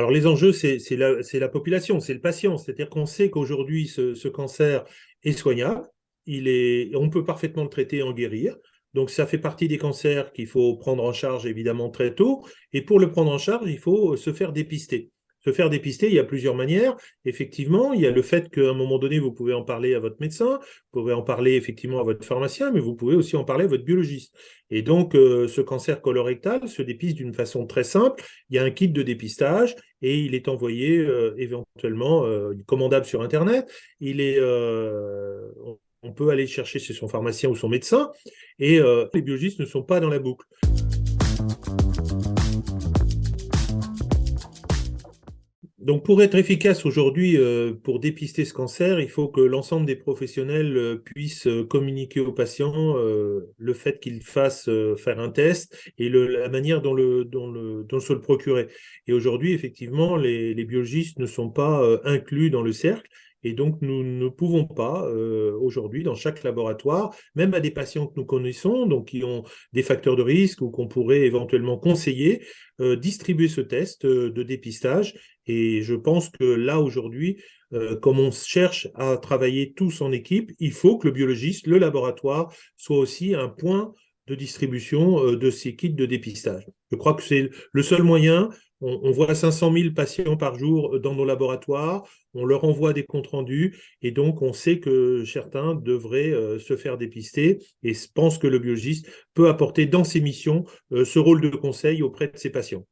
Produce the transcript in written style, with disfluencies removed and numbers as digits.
Alors les enjeux, c'est la population, c'est le patient. C'est-à-dire qu'on sait qu'aujourd'hui, ce cancer est soignable, on peut parfaitement le traiter et en guérir. Donc ça fait partie des cancers qu'il faut prendre en charge évidemment très tôt. Et pour le prendre en charge, il faut se faire dépister. Se faire dépister, il y a plusieurs manières. Effectivement, il y a le fait qu'à un moment donné, vous pouvez en parler à votre médecin, vous pouvez en parler effectivement à votre pharmacien, mais vous pouvez aussi en parler à votre biologiste. Et donc, ce cancer colorectal se dépiste d'une façon très simple. Il y a un kit de dépistage et il est envoyé éventuellement commandable sur Internet. On peut aller chercher chez son pharmacien ou son médecin et les biologistes ne sont pas dans la boucle. Donc, pour être efficace aujourd'hui, pour dépister ce cancer, il faut que l'ensemble des professionnels puissent communiquer aux patients le fait qu'ils fassent faire un test et la manière dont se le procurer. Et aujourd'hui, effectivement, les biologistes ne sont pas inclus dans le cercle. Et donc, nous ne pouvons pas, aujourd'hui, dans chaque laboratoire, même à des patients que nous connaissons, donc qui ont des facteurs de risque ou qu'on pourrait éventuellement conseiller, distribuer ce test de dépistage. Et je pense que là, aujourd'hui, comme on cherche à travailler tous en équipe, il faut que le biologiste, le laboratoire, soit aussi un point de distribution de ces kits de dépistage. Je crois que c'est le seul moyen. On voit 500 000 patients par jour dans nos laboratoires, on leur envoie des comptes rendus, et donc on sait que certains devraient se faire dépister, et pense que le biologiste peut apporter dans ses missions ce rôle de conseil auprès de ses patients.